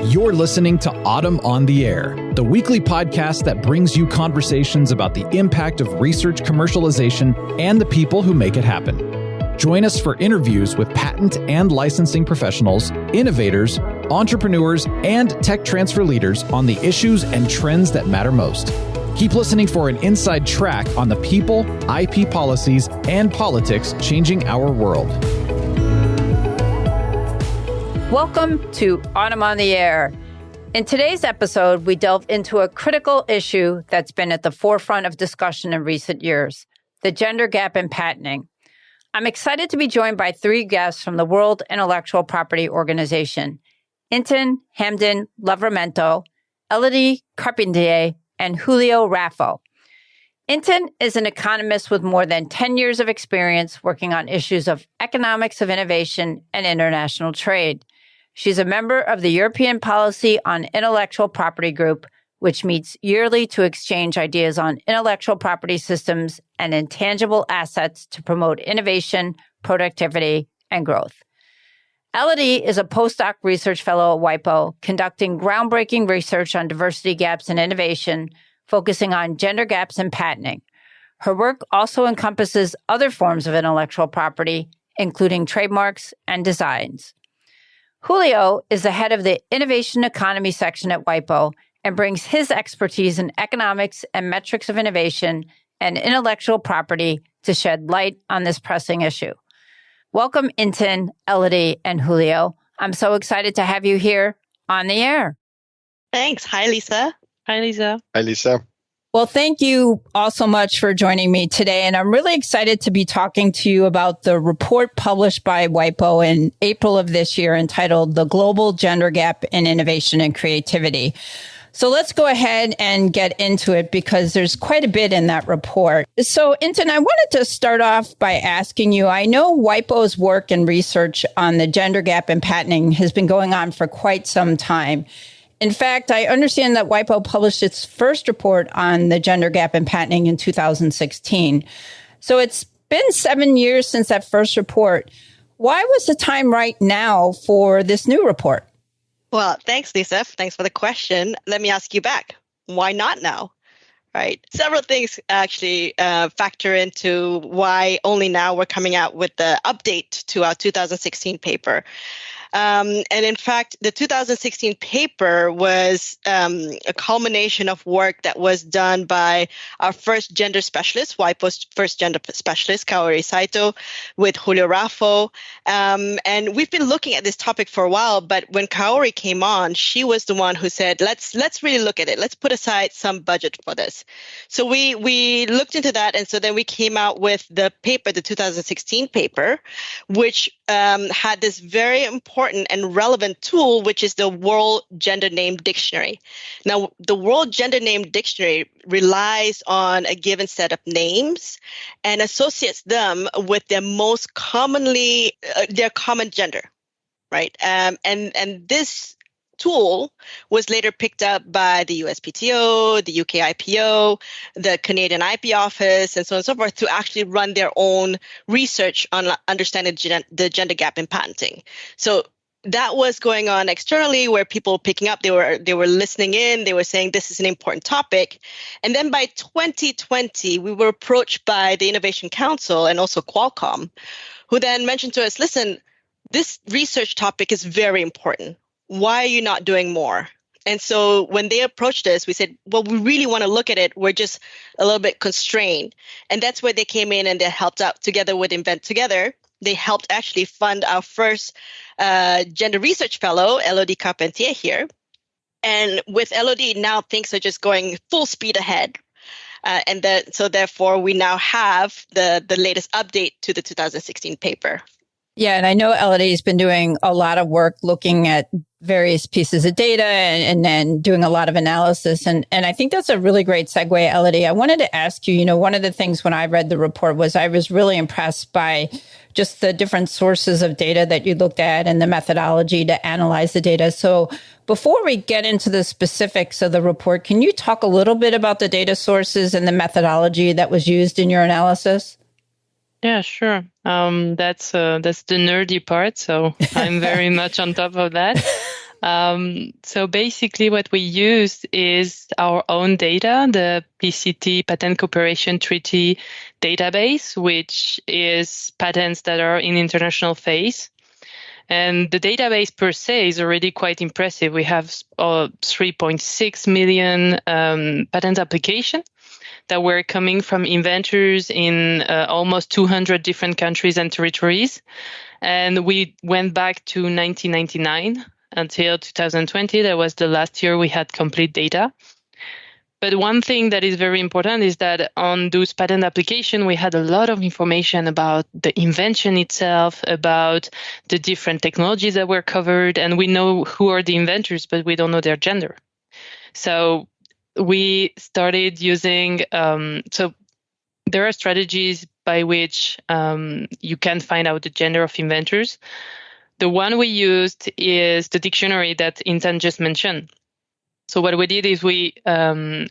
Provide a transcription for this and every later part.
You're listening to Autumn on the Air, the weekly podcast that brings you conversations about the impact of research commercialization and the people who make it happen. Join us for interviews with patent and licensing professionals, innovators, entrepreneurs, and tech transfer leaders on the issues and trends that matter most. Keep listening for an inside track on the people, IP policies, and politics changing our world. Welcome to Autumn on the Air. In today's episode, we delve into a critical issue that's been at the forefront of discussion in recent years, the gender gap in patenting. I'm excited to be joined by three guests from the World Intellectual Property Organization, Intan, Hamdan-Livramento, Elodie, Carpentier, and Julio, Raffo. Intan is an economist with more than 10 years of experience working on issues of economics of innovation and international trade. She's a member of the European Policy on Intellectual Property Group, which meets yearly to exchange ideas on intellectual property systems and intangible assets to promote innovation, productivity, and growth. Elodie is a postdoc research fellow at WIPO, conducting groundbreaking research on diversity gaps in innovation, focusing on gender gaps in patenting. Her work also encompasses other forms of intellectual property, including trademarks and designs. Julio is the head of the Innovation Economy section at WIPO and brings his expertise in economics and metrics of innovation and intellectual property to shed light on this pressing issue. Welcome, Intan, Elodie, and Julio. I'm so excited to have you here on the air. Thanks. Hi, Lisa. Hi, Lisa. Hi, Lisa. Well, thank you all so much for joining me today. And I'm really excited to be talking to you about the report published by WIPO in April of this year entitled The Global Gender Gap in Innovation and Creativity. So let's go ahead and get into it because there's quite a bit in that report. So, Intan, I wanted to start off by asking you, I know WIPO's work and research on the gender gap in patenting has been going on for quite some time. In fact, I understand that WIPO published its first report on the gender gap in patenting in 2016. So it's been 7 years since that first report. Why was the time right now for this new report? Well, thanks, Lisa. Thanks for the question. Let me ask you back. Why not now? Right. Several things actually factor into why only now we're coming out with the update to our 2016 paper. And in fact, the 2016 paper was a culmination of work that was done by our first gender specialist, WIPO's first gender specialist, Kaori Saito, with Julio Raffo. And we've been looking at this topic for a while, but when Kaori came on, she was the one who said, let's really look at it. Let's put aside some budget for this. So we looked into that. And so then we came out with the paper, the 2016 paper, which had this very important and relevant tool, which is the World Gender Name Dictionary. Now, the World Gender Name Dictionary relies on a given set of names and associates them with their most commonly, their common gender, right? And this tool was later picked up by the USPTO, the UK IPO, the Canadian IP Office, and so on and so forth to actually run their own research on understanding the gender gap in patenting. So that was going on externally where people were picking up, they were listening in, they were saying this is an important topic. And then by 2020, we were approached by the Innovation Council and also Qualcomm, who then mentioned to us, listen, this research topic is very important. Why are you not doing more? And so when they approached us, we said, well, we really want to look at it. We're just a little bit constrained. And that's where they came in and they helped out together with Invent Together. They helped actually fund our first gender research fellow, Elodie Carpentier here. And with Elodie, now things are just going full speed ahead. So therefore, we now have the latest update to the 2016 paper. Yeah, and I know Elodie has been doing a lot of work looking at various pieces of data and then doing a lot of analysis. And I think that's a really great segue, Elodie. I wanted to ask you, one of the things when I read the report was I was really impressed by just the different sources of data that you looked at and the methodology to analyze the data. So before we get into the specifics of the report, can you talk a little bit about the data sources and the methodology that was used in your analysis? Yeah, sure. That's the nerdy part, so I'm very much on top of that. So basically what we used is our own data, the PCT, Patent Cooperation Treaty database, which is patents that are in international phase. And the database per se is already quite impressive. We have 3.6 million patent applications that were coming from inventors in almost 200 different countries and territories. And we went back to 1999 until 2020. That was the last year we had complete data. But one thing that is very important is that on those patent applications, we had a lot of information about the invention itself, about the different technologies that were covered, and we know who are the inventors, but we don't know their gender. So we started using, so there are strategies by which you can find out the gender of inventors. The one we used is the dictionary that Intan just mentioned. So what we did is we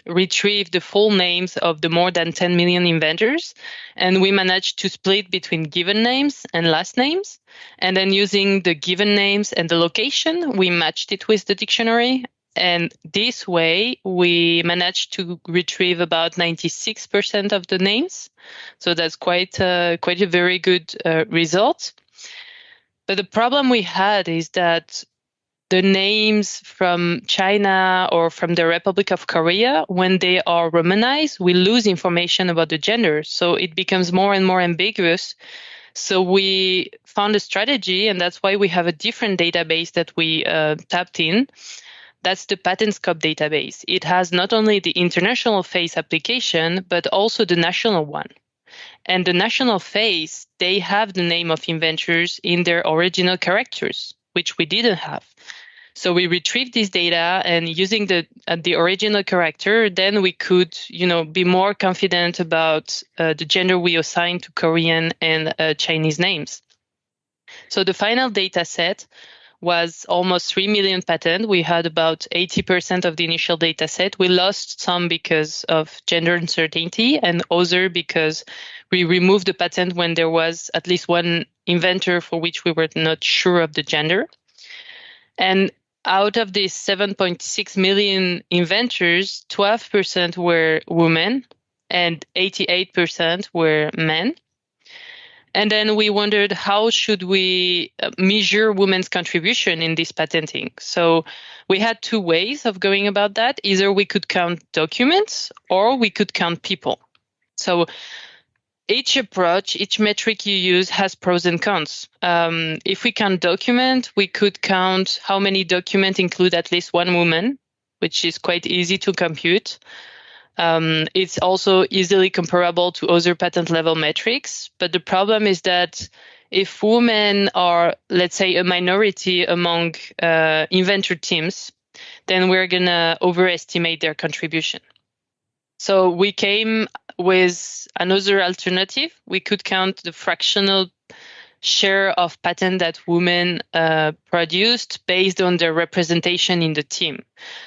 retrieved the full names of the more than 10 million inventors, and we managed to split between given names and last names. And then using the given names and the location, we matched it with the dictionary. And this way, we managed to retrieve about 96% of the names. So that's quite a very good result. But the problem we had is that the names from China or from the Republic of Korea, when they are Romanized, we lose information about the gender. So it becomes more and more ambiguous. So we found a strategy, and that's why we have a different database that we tapped in. That's the patent scope database. It has not only the international phase application, but also the national one. And the national phase, they have the name of inventors in their original characters, which we didn't have. So we retrieved this data, and using the original character, then we could, be more confident about the gender we assign to Korean and Chinese names. So the final data set was almost 3 million patents. We had about 80% of the initial data set. We lost some because of gender uncertainty, and other because we removed the patent when there was at least one inventor for which we were not sure of the gender. And out of these 7.6 million inventors, 12% were women and 88% were men. And then we wondered, how should we measure women's contribution in this patenting? So we had two ways of going about that. Either we could count documents or we could count people. So each approach, each metric you use has pros and cons. If we count document, we could count how many documents include at least one woman, which is quite easy to compute. It's also easily comparable to other patent level metrics. But the problem is that if women are, let's say, a minority among inventor teams, then we're going to overestimate their contribution. So we came with another alternative. We could count the fractional share of patent that women produced based on their representation in the team.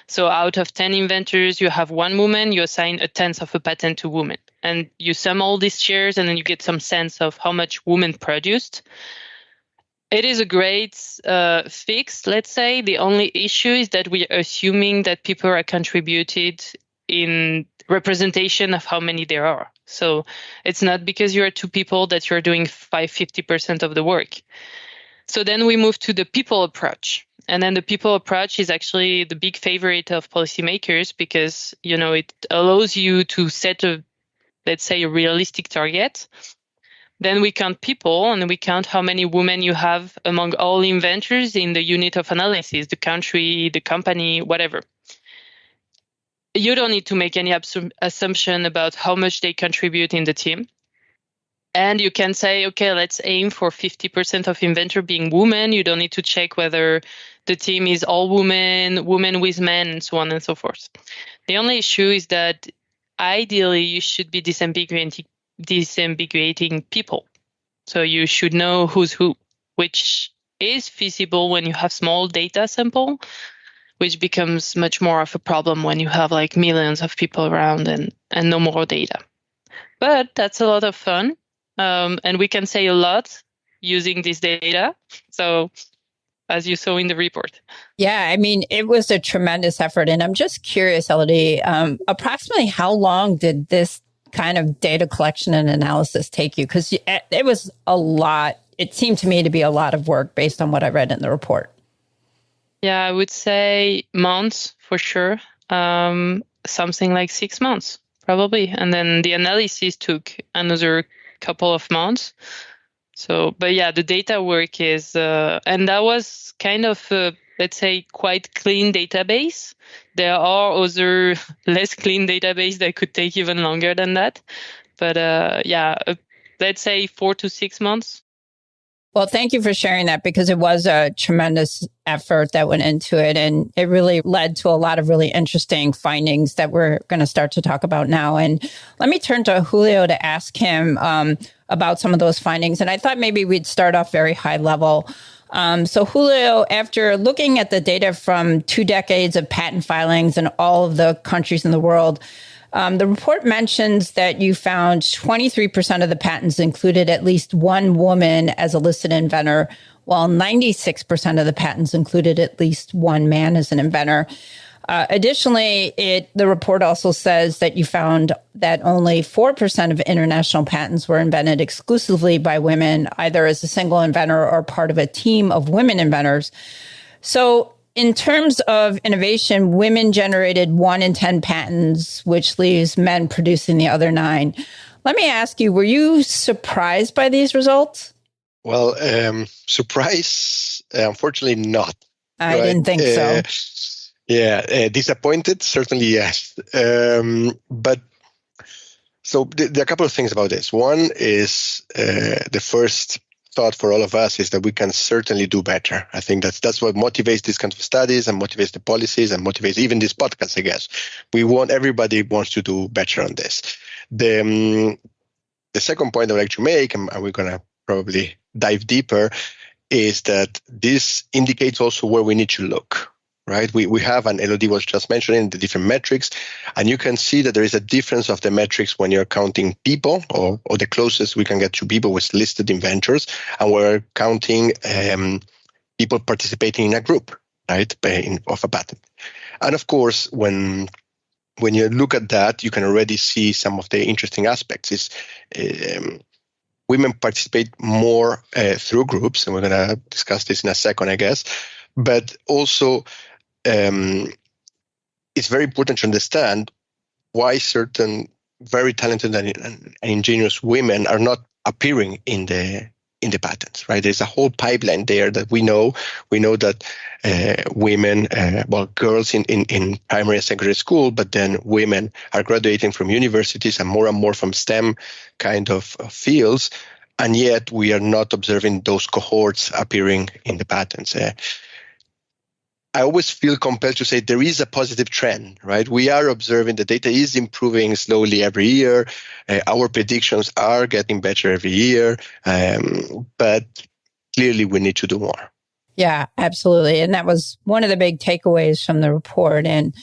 So out of 10 inventors, you have one woman, you assign a tenth of a patent to women. And you sum all these shares, and then you get some sense of how much women produced. It is a great fix, let's say. The only issue is that we are assuming that people are contributed in representation of how many there are. So it's not because you are two people that you're doing 50% of the work. So then we move to the people approach. And then the people approach is actually the big favorite of policymakers because, it allows you to set let's say, a realistic target. Then we count people, and we count how many women you have among all inventors in the unit of analysis, the country, the company, whatever. You don't need to make any assumption about how much they contribute in the team. And you can say, okay, let's aim for 50% of inventor being women. You don't need to check whether the team is all women, women with men, and so on and so forth. The only issue is that ideally you should be disambiguating people. So you should know who's who, which is feasible when you have small data sample, which becomes much more of a problem when you have like millions of people around and no more data. But that's a lot of fun. And we can say a lot using this data. So as you saw in the report. Yeah, I mean, it was a tremendous effort. And I'm just curious, Elodie, approximately how long did this kind of data collection and analysis take you? Because it was a lot. It seemed to me to be a lot of work based on what I read in the report. Yeah, I would say months for sure. Something like 6 months, probably. And then the analysis took another couple of months. So, but yeah, the data work is, and that was kind of, let's say, quite clean database. There are other less clean database that could take even longer than that. But let's say 4 to 6 months. Well, thank you for sharing that, because it was a tremendous effort that went into it. And it really led to a lot of really interesting findings that we're going to start to talk about now. And let me turn to Julio to ask him about some of those findings. And I thought maybe we'd start off very high level. So Julio, after looking at the data from 2 decades of patent filings in all of the countries in the world, the report mentions that you found 23% of the patents included at least one woman as a listed inventor, while 96% of the patents included at least one man as an inventor. Additionally, the report also says that you found that only 4% of international patents were invented exclusively by women, either as a single inventor or part of a team of women inventors. So in terms of innovation, women generated 1 in 10 patents, which leaves men producing the other 9. Let me ask you, were you surprised by these results? Well, surprise, unfortunately not. I didn't think so. Disappointed, certainly yes. But so there are a couple of things about this. One is the first thought for all of us is that we can certainly do better. I think that's what motivates these kinds of studies and motivates the policies and motivates even this podcast, I guess. Everybody wants to do better on this. The second point I would like to make, and we're going to probably dive deeper, is that this indicates also where we need to look. Right, we have, and Elodie was just mentioning, the different metrics, and you can see that there is a difference of the metrics when you're counting people, or the closest we can get to people with listed inventors, and we're counting people participating in a group, right, of a patent. And of course, when you look at that, you can already see some of the interesting aspects. Women participate more through groups, and we're going to discuss this in a second, I guess, but also it's very important to understand why certain very talented and ingenious women are not appearing in the patents, right? There's a whole pipeline there that we know. We know that women, girls in primary and secondary school, but then women are graduating from universities and more from STEM kind of fields, and yet we are not observing those cohorts appearing in the patents. I always feel compelled to say there is a positive trend, right? We are observing the data is improving slowly every year. Our predictions are getting better every year, but clearly we need to do more. Yeah, absolutely. And that was one of the big takeaways from the report. And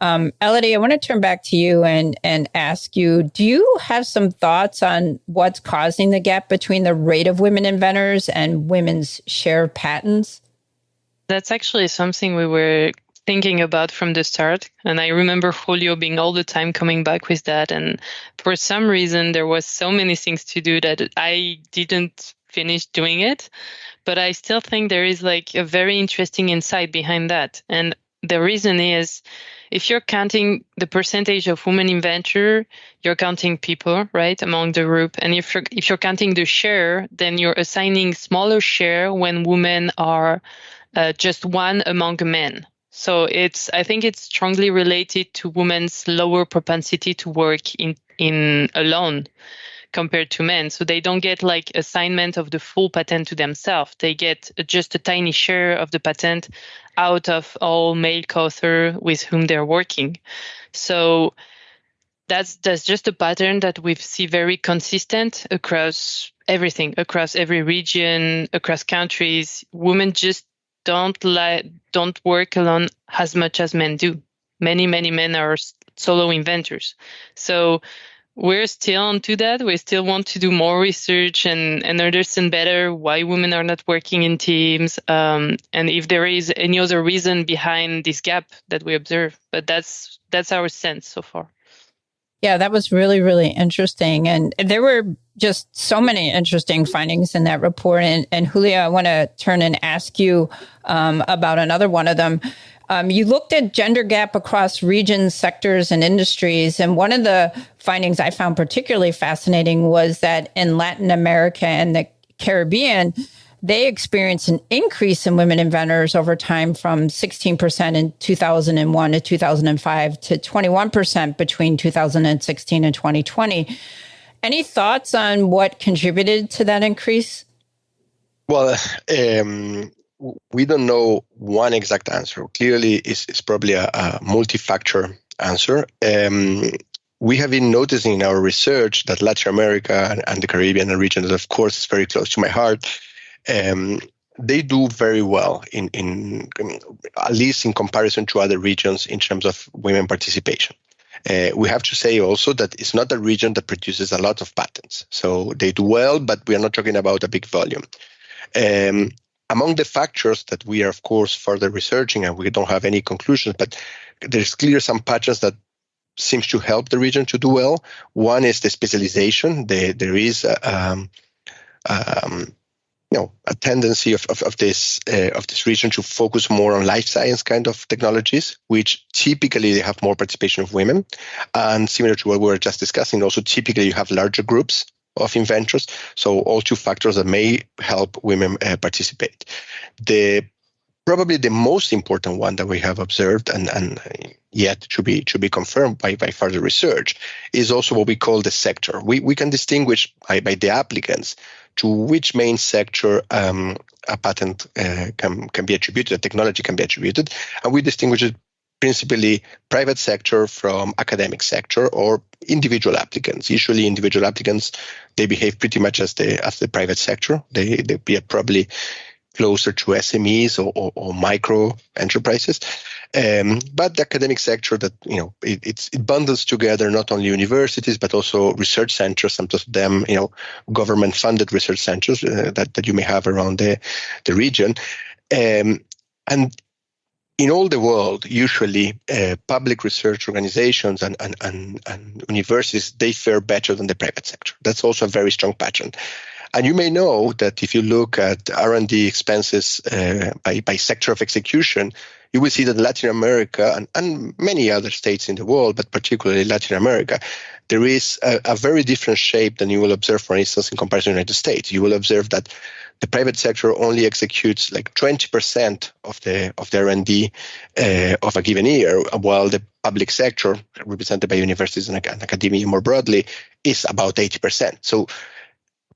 Elodie, I want to turn back to you and ask you, do you have some thoughts on what's causing the gap between the rate of women inventors and women's share of patents? That's actually something we were thinking about from the start. And I remember Julio being all the time coming back with that. And for some reason, there was so many things to do that I didn't finish doing it. But I still think there is like a very interesting insight behind that. And the reason is, if you're counting the percentage of women inventor, you're counting people, right, among the group. And if you're counting the share, then you're assigning smaller share when women are just one among men. So I think it's strongly related to women's lower propensity to work in alone compared to men. So they don't get like assignment of the full patent to themselves. They get just a tiny share of the patent out of all male co-authors with whom they're working. So that's just a pattern that we see very consistent across everything, across every region, across countries. Women just don't work alone as much as men do. Many men are solo inventors. So we're still onto that. We still want to do more research and understand better why women are not working in teams, and if there is any other reason behind this gap that we observe. But that's our sense so far. Yeah, that was really, really interesting. And there were just so many interesting findings in that report. And Julio, I want to turn and ask you about another one of them. You looked at gender gap across regions, sectors, and industries. And one of the findings I found particularly fascinating was that in Latin America and the Caribbean, they experienced an increase in women inventors over time from 16% in 2001 to 2005 to 21% between 2016 and 2020. Any thoughts on what contributed to that increase? Well, we don't know one exact answer. Clearly, it's probably a multi-factor answer. We have been noticing in our research that Latin America and the Caribbean region, that of course is very close to my heart, they do very well in at least in comparison to other regions in terms of women participation. We have to say also that it's not a region that produces a lot of patents. So they do well, but we are not talking about a big volume. Among the factors that we are, of course, further researching, and we don't have any conclusions, but there's clear some patterns that seems to help the region to do well. One is the specialization. There is a tendency of this region to focus more on life science kind of technologies, which typically they have more participation of women. And similar to what we were just discussing, also typically you have larger groups of inventors. So all two factors that may help women participate. Probably the most important one that we have observed and yet to be confirmed by further research is also what we call the sector. We can distinguish by the applicants to which main sector a patent can be attributed, a technology can be attributed, and we distinguish it principally private sector from academic sector or individual applicants. Usually individual applicants, they behave pretty much as the private sector. They be probably closer to SMEs or micro enterprises. But the academic sector that, it bundles together not only universities, but also research centers, some of them, government funded research centers that you may have around the region. And in all the world, usually public research organizations and universities, they fare better than the private sector. That's also a very strong pattern. And you may know that if you look at R&D expenses by sector of execution, you will see that Latin America and many other states in the world, but particularly Latin America, there is a very different shape than you will observe, for instance, in comparison to the United States. You will observe that the private sector only executes like 20% of the R&D of a given year, while the public sector, represented by universities and academia more broadly, is about 80%. So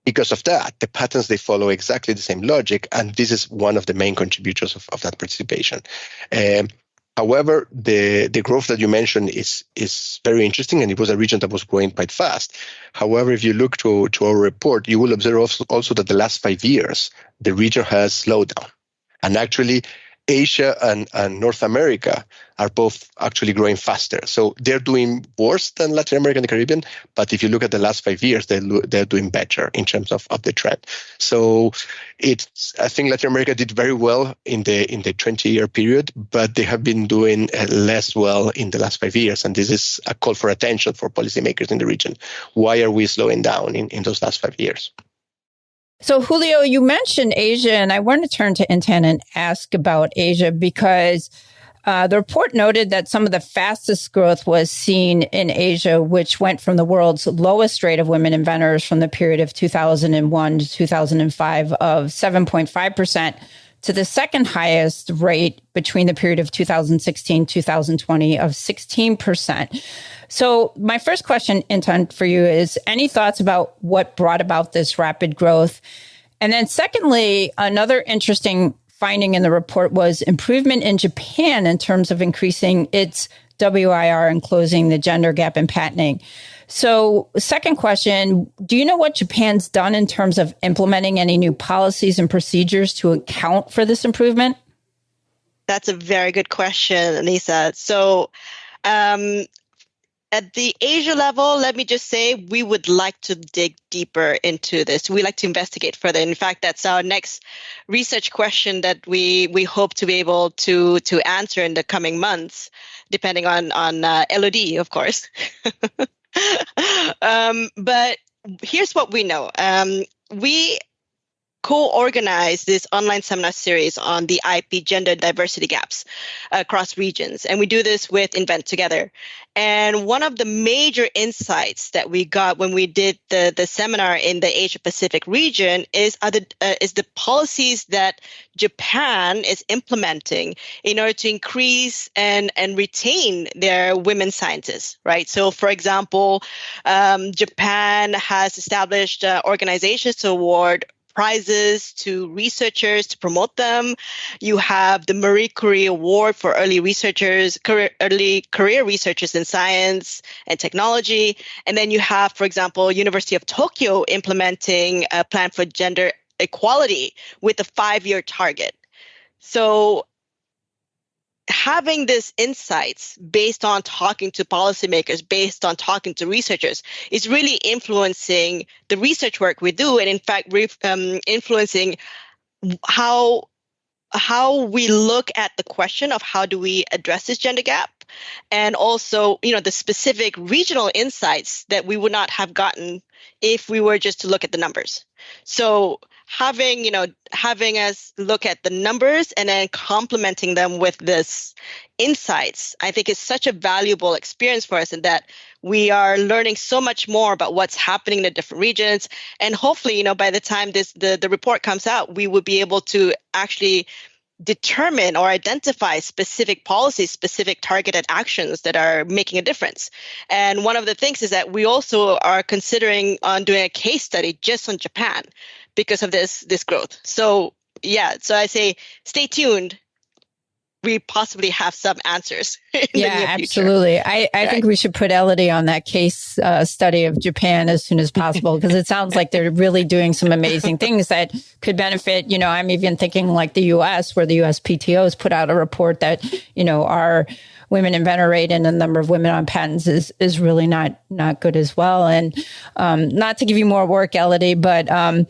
because of that, the patents, they follow exactly the same logic, and this is one of the main contributors of that participation. However, the growth that you mentioned is very interesting, and it was a region that was growing quite fast. However, if you look to our report, you will observe also that the last 5 years, the region has slowed down. And actually, Asia and North America are both actually growing faster. So they're doing worse than Latin America and the Caribbean, but if you look at the last 5 years, they're doing better in terms of the trend. So I think Latin America did very well in the 20-year period, but they have been doing less well in the last 5 years. And this is a call for attention for policymakers in the region. Why are we slowing down in those last 5 years? So, Julio, you mentioned Asia, and I want to turn to Intan and ask about Asia because the report noted that some of the fastest growth was seen in Asia, which went from the world's lowest rate of women inventors from the period of 2001 to 2005 of 7.5% to the second highest rate between the period of 2016-2020 of 16%. So my first question, Intan, for you is any thoughts about what brought about this rapid growth? And then secondly, another interesting finding in the report was improvement in Japan in terms of increasing its WIR and closing the gender gap in patenting. So second question, do you know what Japan's done in terms of implementing any new policies and procedures to account for this improvement? That's a very good question, Anissa. So At the Asia level, let me just say we would like to dig deeper into this. We like to investigate further. In fact, that's our next research question that we hope to be able to answer in the coming months, depending on Elodie, of course. But here's what we know. We co-organize this online seminar series on the IP gender diversity gaps across regions. And we do this with Invent Together. And one of the major insights that we got when we did the seminar in the Asia Pacific region is the policies that Japan is implementing in order to increase and retain their women scientists, right? So, for example, Japan has established organizations to award prizes to researchers to promote them. You have the Marie Curie Award for early career researchers in science and technology. And then you have, for example, University of Tokyo implementing a plan for gender equality with a 5-year target. So having these insights based on talking to policymakers, based on talking to researchers, is really influencing the research work we do, and in fact, influencing how we look at the question of how do we address this gender gap, and also, the specific regional insights that we would not have gotten if we were just to look at the numbers. So having us look at the numbers and then complementing them with this insights, I think is such a valuable experience for us, in that we are learning so much more about what's happening in the different regions. And hopefully, by the time the report comes out, we will be able to actually determine or identify specific policies, specific targeted actions that are making a difference. And one of the things is that we also are considering on doing a case study just on Japan because of this growth. So I say stay tuned. We possibly have some answers in the near future. Absolutely. I think we should put Elodie on that case study of Japan as soon as possible, because it sounds like they're really doing some amazing things that could benefit. I'm even thinking like the U.S., where the USPTO has put out a report that, our women inventor rate and the number of women on patents is really not good as well. And not to give you more work, Elodie, but I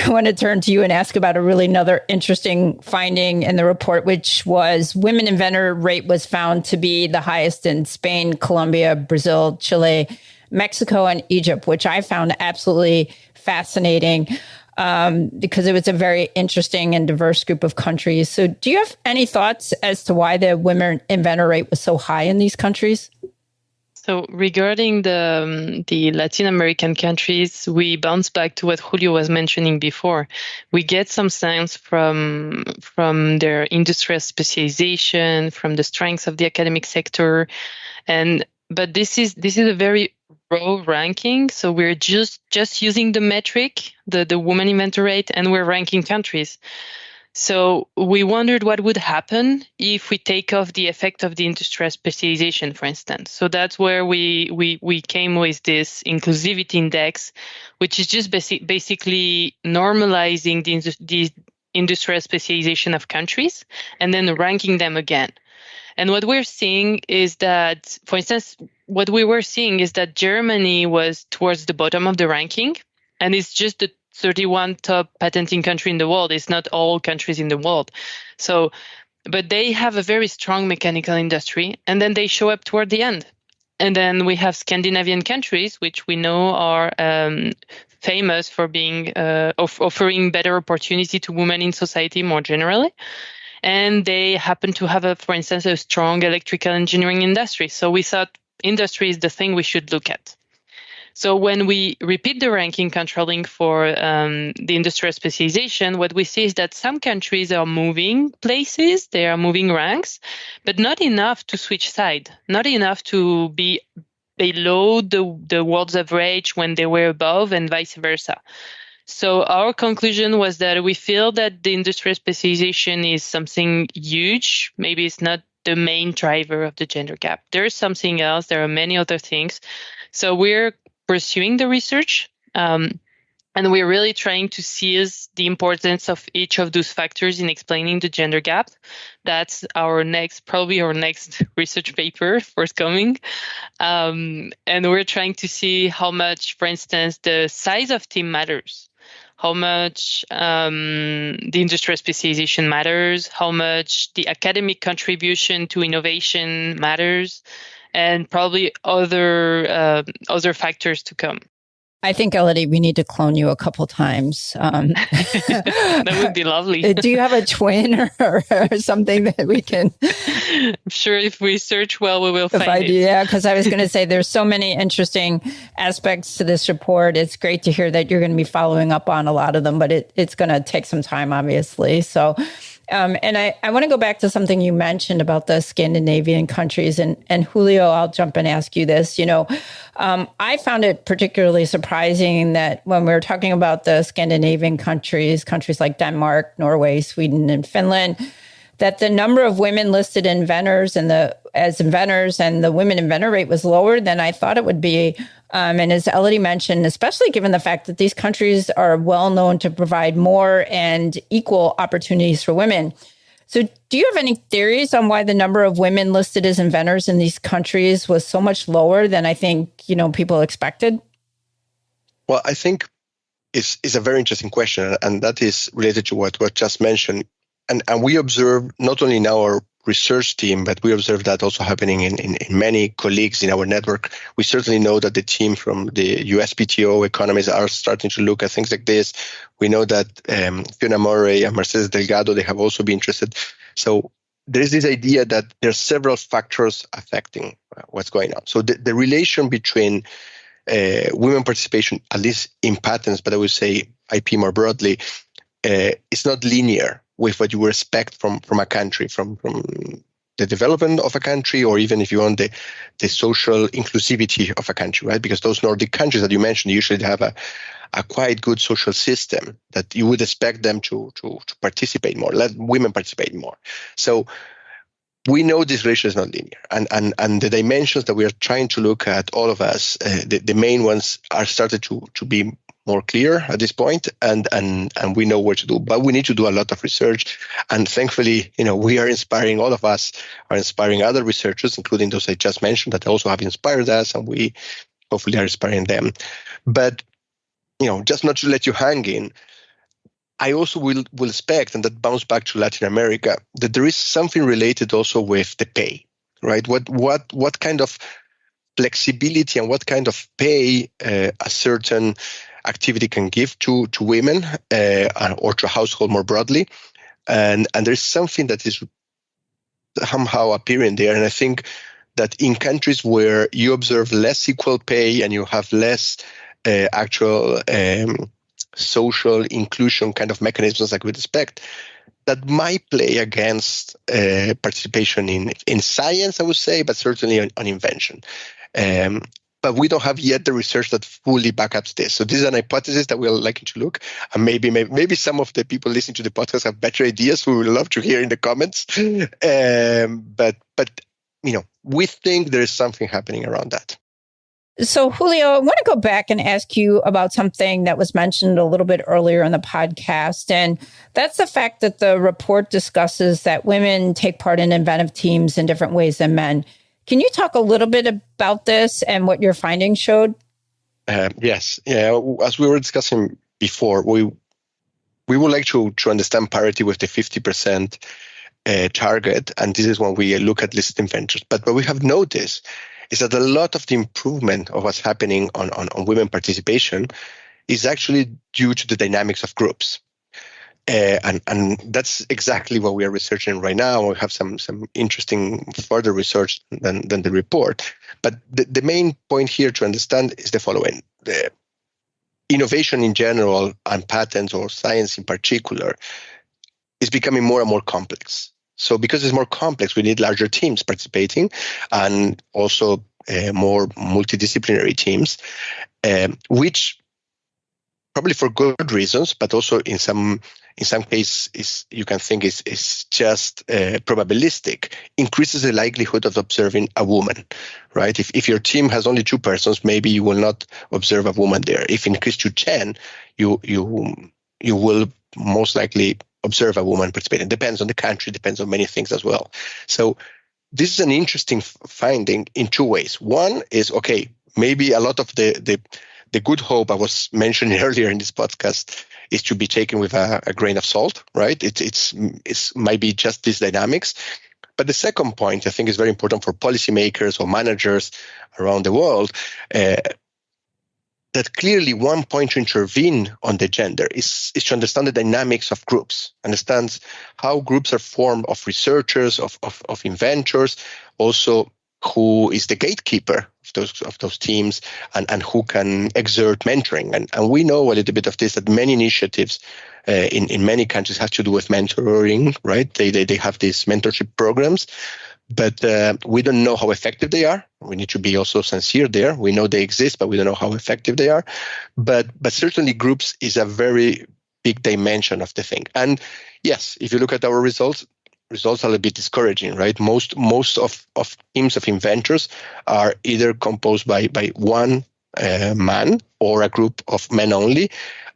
want to turn to you and ask about another interesting finding in the report, which was women inventor rate was found to be the highest in Spain, Colombia, Brazil, Chile, Mexico, and Egypt, which I found absolutely fascinating. Because it was a very interesting and diverse group of countries. So do you have any thoughts as to why the women inventor rate was so high in these countries? So regarding the Latin American countries, we bounce back to what Julio was mentioning before. We get some sense from their industrial specialization, from the strengths of the academic sector, but this is a very raw ranking. So we're just using the metric, the woman inventor rate, and we're ranking countries. So we wondered what would happen if we take off the effect of the industrial specialization, for instance. So that's where we came with this inclusivity index, which is just basically normalizing the industrial specialization of countries and then ranking them again. And what we're seeing is that, for instance, Germany was towards the bottom of the ranking, and it's just the 31 top patenting country in the world. It's not all countries in the world. So, but they have a very strong mechanical industry, and then they show up toward the end. And then we have Scandinavian countries, which we know are famous for being offering better opportunity to women in society more generally. And they happen to have, for instance, a strong electrical engineering industry. So we thought industry is the thing we should look at. So when we repeat the ranking controlling for the industrial specialization, what we see is that some countries are moving places, they are moving ranks, but not enough to switch side, not enough to be below the world's average when they were above, and vice versa. So our conclusion was that we feel that the industrial specialization is something huge. Maybe it's not the main driver of the gender gap. There's something else. There are many other things. So we're pursuing the research. And we're really trying to seize the importance of each of those factors in explaining the gender gap. That's probably our next research paper forthcoming. And we're trying to see how much, for instance, the size of team matters, how much the industrial specialization matters, how much the academic contribution to innovation matters, and probably other factors to come. I think, Elodie, we need to clone you a couple times. That would be lovely. Do you have a twin or something that we can? I'm sure if we search well, we will find it. Yeah, because I was going to say there's so many interesting aspects to this report. It's great to hear that you're going to be following up on a lot of them, but it's going to take some time, obviously. So, and I want to go back to something you mentioned about the Scandinavian countries. And Julio, I'll jump and ask you this. I found it particularly surprising that when we were talking about the Scandinavian countries like Denmark, Norway, Sweden, and Finland, that the number of women listed inventors as inventors and the women inventor rate was lower than I thought it would be. And as Elodie mentioned, especially given the fact that these countries are well known to provide more and equal opportunities for women. So do you have any theories on why the number of women listed as inventors in these countries was so much lower than I think, people expected? Well, I think it's a very interesting question, and that is related to what just mentioned. And we observe not only in our research team, but we observe that also happening in many colleagues in our network. We certainly know that the team from the USPTO economists are starting to look at things like this. We know that Fiona Murray and Mercedes Delgado, they have also been interested. So there is this idea that there are several factors affecting what's going on. So the relation between women participation, at least in patents, but I would say IP more broadly, it's not linear with what you would expect from a country, from the development of a country, or even if you want the social inclusivity of a country, right? Because those Nordic countries that you mentioned usually have a quite good social system that you would expect them to participate more, let women participate more. So we know this ratio is not linear, and the dimensions that we are trying to look at, all of us, the main ones are started to be more clear at this point, and we know where to do. But we need to do a lot of research, and thankfully, we are inspiring, all of us are inspiring other researchers, including those I just mentioned, that also have inspired us, and we hopefully are inspiring them. But just not to let you hang in, I also will expect, and that bounce back to Latin America, that there is something related also with the pay, right? What kind of flexibility and what kind of pay a certain activity can give to women or to a household more broadly, and there's something that is somehow appearing there. And I think that in countries where you observe less equal pay and you have less actual social inclusion kind of mechanisms like we'd expect, that might play against participation in science, I would say, but certainly on invention. But we don't have yet the research that fully backs up this. So this is an hypothesis that we're liking to look. And maybe some of the people listening to the podcast have better ideas. We would love to hear in the comments. But we think there is something happening around that. So, Julio, I want to go back and ask you about something that was mentioned a little bit earlier in the podcast. And that's the fact that the report discusses that women take part in inventive teams in different ways than men. Can you talk a little bit about this and what your findings showed? Yes. Yeah. As we were discussing before, we would like to understand parity with the 50% target. And this is when we look at listed inventors. But what we have noticed is that a lot of the improvement of what's happening on women participation is actually due to the dynamics of groups. And that's exactly what we are researching right now. We have some interesting further research than the report. But the main point here to understand is the following. The innovation in general and patents or science in particular is becoming more and more complex. So because it's more complex, we need larger teams participating and also more multidisciplinary teams, which probably for good reasons, but also in some cases you can think is just probabilistic, increases the likelihood of observing a woman, right? If your team has only 2 persons, maybe you will not observe a woman there. If increased to 10, you will most likely observe a woman participating. Depends on the country, depends on many things as well. So this is an interesting finding in 2 ways. One is, okay, maybe a lot of the good hope I was mentioning earlier in this podcast is to be taken with a grain of salt, right? It's might be just these dynamics. But the second point I think is very important for policymakers or managers around the world, that clearly one point to intervene on the gender is to understand the dynamics of groups, understands how groups are formed of researchers, of inventors, also who is the gatekeeper of those teams, and who can exert mentoring. And we know a little bit of this, that many initiatives in many countries have to do with mentoring, right? They have these mentorship programs, but we don't know how effective they are. We need to be also sincere there. We know they exist, but we don't know how effective they are. But certainly groups is a very big dimension of the thing. And yes, if you look at our results are a bit discouraging, right? Most of teams of inventors are either composed by one man or a group of men only.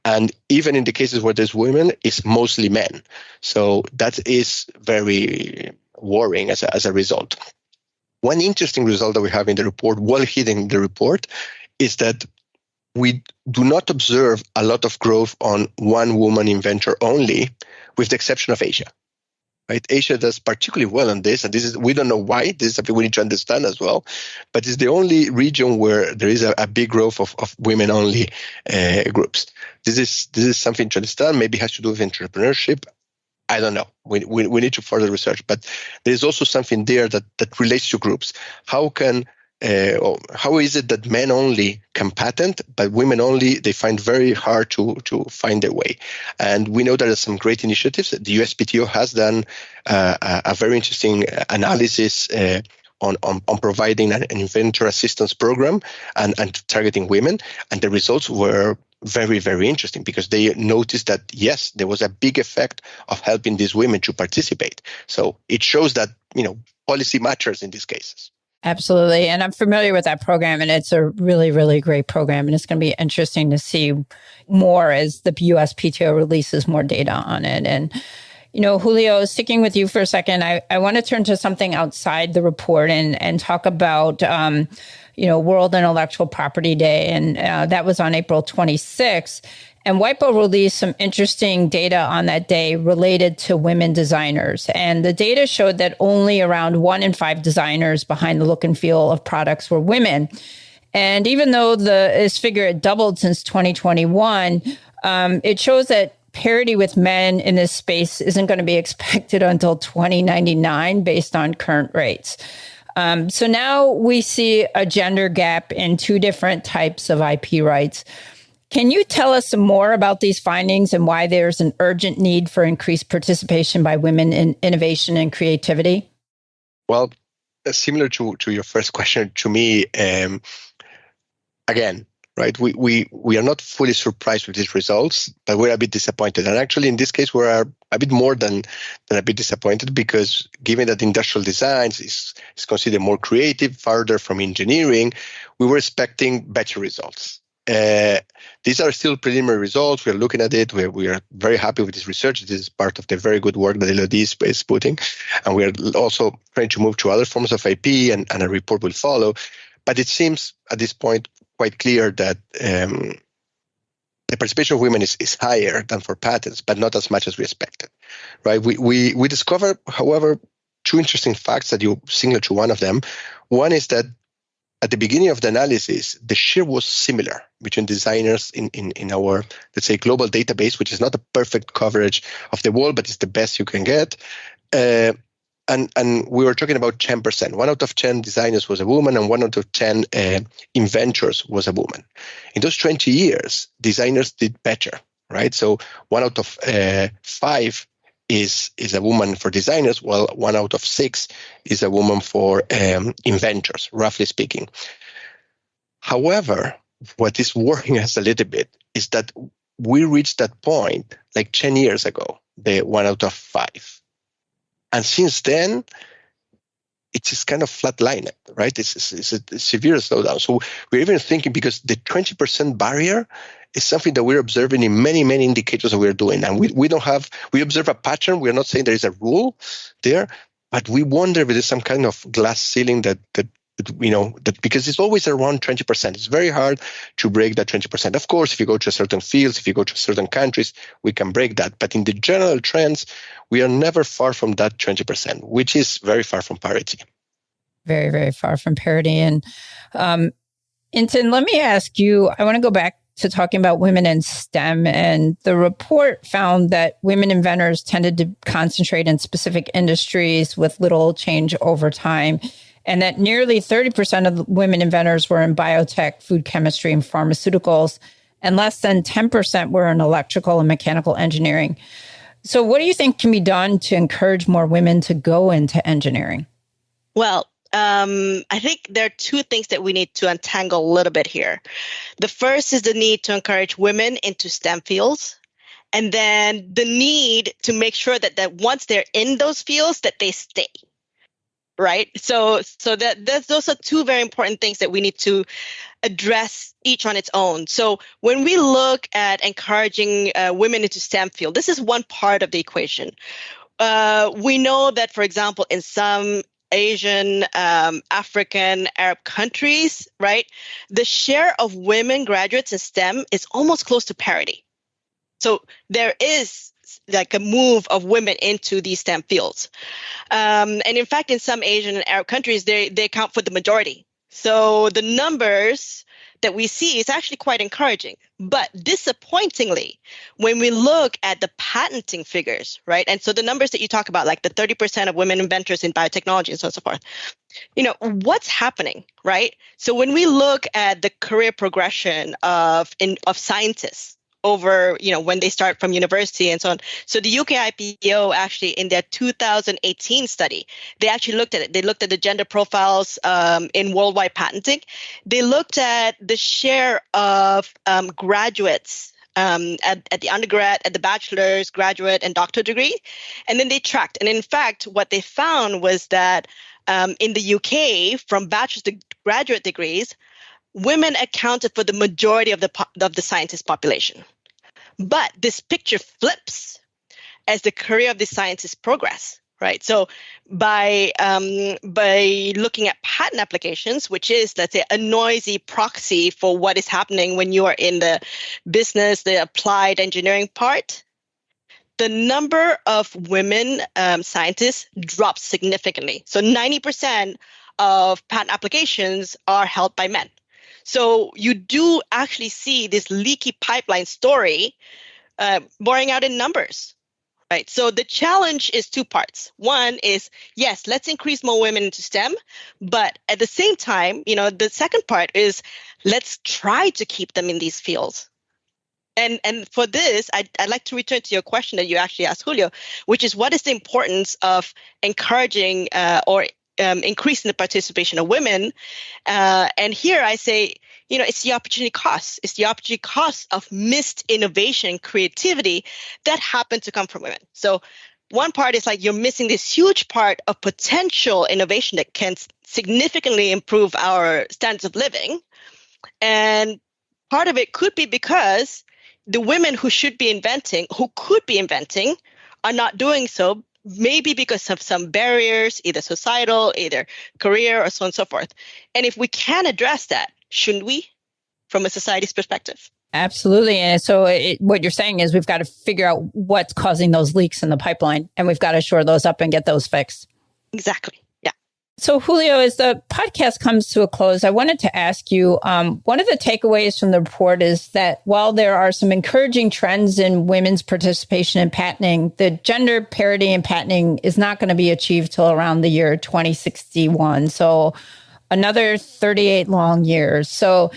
And even in the cases where there's women, it's mostly men. So that is very worrying as a result. One interesting result that we have in the report, well hidden in the report, is that we do not observe a lot of growth on one woman inventor only, with the exception of Asia. Right? Asia does particularly well on this, and we don't know why. This is something we need to understand as well. But it's the only region where there is a big growth of women-only groups. This is something to understand. Maybe it has to do with entrepreneurship. I don't know. We need to further research. But there's also something there that relates to groups. How is it that men only can patent, but women only, they find very hard to find their way? And we know there are some great initiatives. The USPTO has done a very interesting analysis on providing an inventor assistance program and targeting women. And the results were very, very interesting, because they noticed that, yes, there was a big effect of helping these women to participate. So it shows that, policy matters in these cases. Absolutely. And I'm familiar with that program, and it's a really, really great program. And it's going to be interesting to see more as the USPTO releases more data on it. And, Julio, sticking with you for a second, I want to turn to something outside the report and talk about, World Intellectual Property Day. And that was on April 26th. And WIPO released some interesting data on that day related to women designers. And the data showed that only around 1 in 5 designers behind the look and feel of products were women. And even though this figure had doubled since 2021, it shows that parity with men in this space isn't going to be expected until 2099 based on current rates. So now we see a gender gap in 2 different types of IP rights. Can you tell us some more about these findings and why there's an urgent need for increased participation by women in innovation and creativity? Well, similar to your first question, to me, again, right, we are not fully surprised with these results, but we're a bit disappointed. And actually, in this case, we're a bit more than a bit disappointed, because given that industrial design is considered more creative, farther from engineering, we were expecting better results. These are still preliminary results. We're looking at it. We are very happy with this research. This is part of the very good work that Elodie is putting. And we are also trying to move to other forms of IP, and a report will follow. But it seems at this point quite clear that the participation of women is higher than for patents, but not as much as we expected. Right? We discovered, however, 2 interesting facts that you signal to one of them. One is that at the beginning of the analysis, the share was similar between designers in our, let's say, global database, which is not a perfect coverage of the world, but it's the best you can get. And we were talking about 10%. 1 out of 10 designers was a woman, and 1 out of 10 inventors was a woman. In those 20 years, designers did better, right? So 1 out of 5 is a woman for designers, while 1 out of 6 is a woman for inventors, roughly speaking. However, what is worrying us a little bit is that we reached that point like 10 years ago, the 1 out of 5. And since then, it's just kind of flatlined, right? It's a severe slowdown. So we're even thinking, because the 20% barrier is something that we're observing in many, many indicators that we're doing. And we observe a pattern. We're not saying there is a rule there, but we wonder if there's some kind of glass ceiling that because it's always around 20%. It's very hard to break that 20%. Of course, if you go to certain fields, if you go to certain countries, we can break that. But in the general trends, we are never far from that 20%, which is very far from parity. Very, very far from parity. And Intan, let me ask you, I want to go back to talking about women in STEM. And the report found that women inventors tended to concentrate in specific industries with little change over time, and that nearly 30% of women inventors were in biotech, food chemistry, and pharmaceuticals, and less than 10% were in electrical and mechanical engineering. So what do you think can be done to encourage more women to go into engineering? Well, I think there are two things that we need to untangle a little bit here. The first is the need to encourage women into STEM fields, and then the need to make sure that once they're in those fields, that they stay. Right. So those are two very important things that we need to address each on its own. So when we look at encouraging women into STEM field, this is one part of the equation. We know that, for example, in some Asian, African, Arab countries, right, the share of women graduates in STEM is almost close to parity. So there is like a move of women into these STEM fields. And in fact, in some Asian and Arab countries, they account for the majority. So the numbers that we see is actually quite encouraging. But disappointingly, when we look at the patenting figures, right, and so the numbers that you talk about, like the 30% of women inventors in biotechnology and so on and so forth, what's happening, right? So when we look at the career progression of scientists, over, when they start from university and so on. So the UK IPO actually in their 2018 study, they actually looked at it. They looked at the gender profiles in worldwide patenting. They looked at the share of graduates at the undergrad, at the bachelor's, graduate, and doctorate degree. And then they tracked. And in fact, what they found was that in the UK, from bachelor's to graduate degrees, women accounted for the majority of the scientist population. But this picture flips as the career of the scientists progress, right? So by looking at patent applications, which is, let's say, a noisy proxy for what is happening when you are in the business, the applied engineering part, the number of women scientists drops significantly. So 90% of patent applications are held by men. So you do actually see this leaky pipeline story boring out in numbers, right? So the challenge is two parts. One is, yes, let's increase more women into STEM. But at the same time, the second part is let's try to keep them in these fields. And for this, I'd like to return to your question that you actually asked, Julio, which is what is the importance of encouraging or increasing the participation of women. And here I say, it's the opportunity cost. It's the opportunity cost of missed innovation and creativity that happen to come from women. So one part is like you're missing this huge part of potential innovation that can significantly improve our standards of living. And part of it could be because the women who could be inventing, are not doing so, maybe because of some barriers, either societal, either career, or so on and so forth. And if we can address that, shouldn't we, from a society's perspective? Absolutely. And so what you're saying is we've got to figure out what's causing those leaks in the pipeline, and we've got to shore those up and get those fixed. Exactly. Yeah. So Julio, as the podcast comes to a close, I wanted to ask you, one of the takeaways from the report is that while there are some encouraging trends in women's participation in patenting, the gender parity in patenting is not going to be achieved till around the year 2061. So another 38 long years. So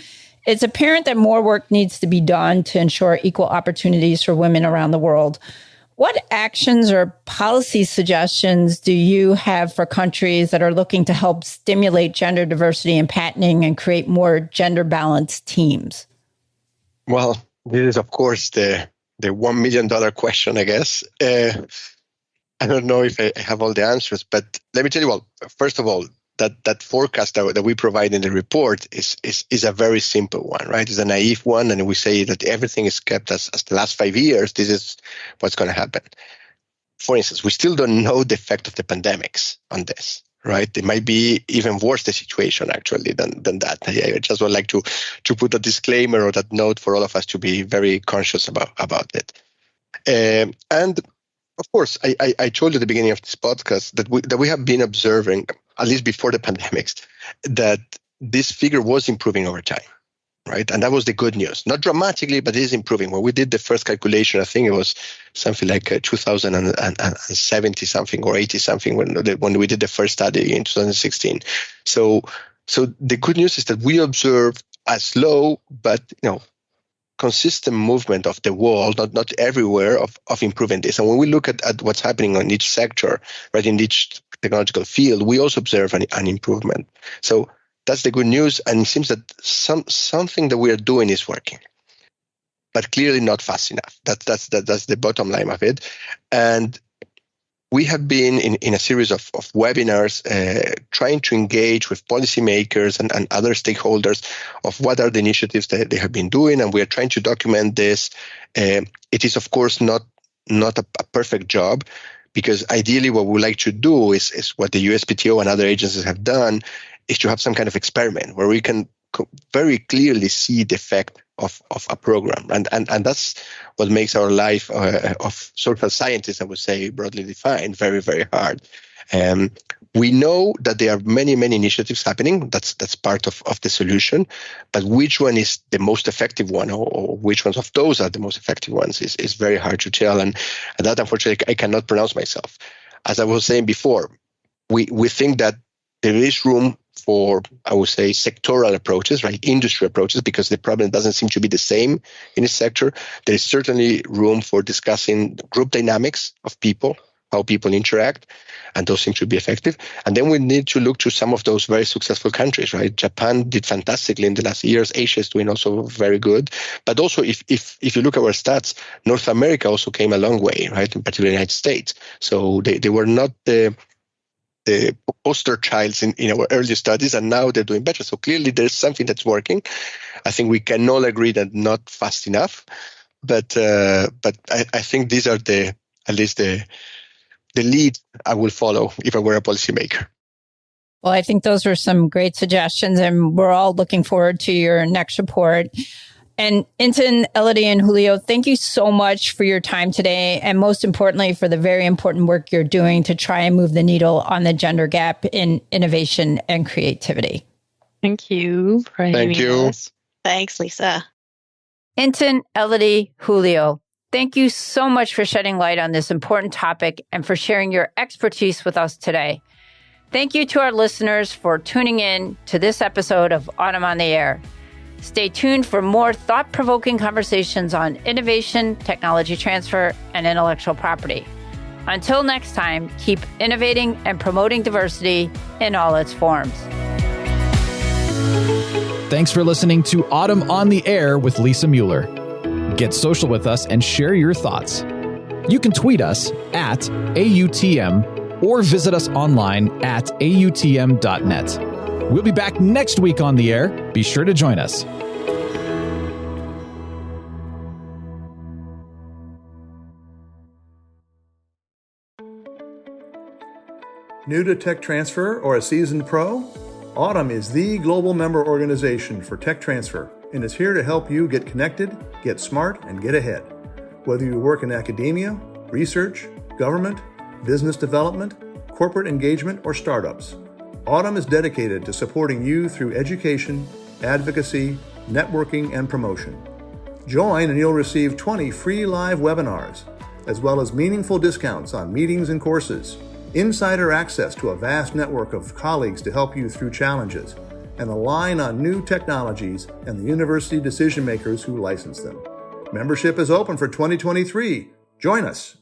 it's apparent that more work needs to be done to ensure equal opportunities for women around the world. What actions or policy suggestions do you have for countries that are looking to help stimulate gender diversity in patenting and create more gender balanced teams? Well, This is, of course, the $1 million question, I guess. I don't know if I have all the answers, but let me tell you, well, first of all, that forecast that we provide in the report is a very simple one, right? It's a naive one, and we say that everything is kept as the last 5 years. This is what's going to happen. For instance, we still don't know the effect of the pandemics on this, right? It might be even worse, the situation, actually, than that. I just would like to put a disclaimer or that note for all of us to be very conscious about it. And of course, I told you at the beginning of this podcast that we have been observing, at least before the pandemics, that this figure was improving over time, right? And that was the good news. Not dramatically, but it is improving. When we did the first calculation, I think it was something like 2070 something or 80 something when we did the first study in 2016. So the good news is that we observed a slow but consistent movement of the world, not everywhere, of improving this. And when we look at what's happening on each sector, right, in each technological field, we also observe an improvement. So that's the good news, and it seems that something that we are doing is working, but clearly not fast enough. That's the bottom line of it. And we have been in a series of webinars trying to engage with policymakers and other stakeholders of what are the initiatives that they have been doing, and we are trying to document this. It is, of course, not a perfect job, because ideally what we would like to do is what the USPTO and other agencies have done, is to have some kind of experiment where we can very clearly see the effect of a program. And that's what makes our life of social scientists, I would say, broadly defined, very, very hard. We know that there are many, many initiatives happening. That's part of the solution. But which one is the most effective one, or which ones of those are the most effective ones is very hard to tell. And that, unfortunately, I cannot pronounce myself. As I was saying before, we think that there is room for, I would say, sectoral approaches, right? Industry approaches, because the problem doesn't seem to be the same in a sector. There is certainly room for discussing group dynamics of people, how people interact, and those seem to be effective. And then we need to look to some of those very successful countries, right? Japan did fantastically in the last years. Asia is doing also very good. But also, if you look at our stats, North America also came a long way, right? In particular, the United States. So they were not the poster childs in our early studies, and now they're doing better. So clearly there's something that's working. I think we can all agree that not fast enough, but I think these are at least the lead I will follow if I were a policymaker. Well, I think those were some great suggestions, and we're all looking forward to your next report. And Intan, Elodie, and Julio, thank you so much for your time today, and most importantly, for the very important work you're doing to try and move the needle on the gender gap in innovation and creativity. Thank you for having us. Thanks, Lisa. Intan, Elodie, Julio, thank you so much for shedding light on this important topic and for sharing your expertise with us today. Thank you to our listeners for tuning in to this episode of Autumn on the Air. Stay tuned for more thought-provoking conversations on innovation, technology transfer, and intellectual property. Until next time, keep innovating and promoting diversity in all its forms. Thanks for listening to Autumn on the Air with Lisa Mueller. Get social with us and share your thoughts. You can tweet us at AUTM or visit us online at autm.net. We'll be back next week on the air. Be sure to join us. New to tech transfer or a seasoned pro? AUTM is the global member organization for tech transfer and is here to help you get connected, get smart, and get ahead. Whether you work in academia, research, government, business development, corporate engagement, or startups, AUTM is dedicated to supporting you through education, advocacy, networking, and promotion. Join and you'll receive 20 free live webinars, as well as meaningful discounts on meetings and courses, insider access to a vast network of colleagues to help you through challenges, and align on new technologies and the university decision makers who license them. Membership is open for 2023. Join us.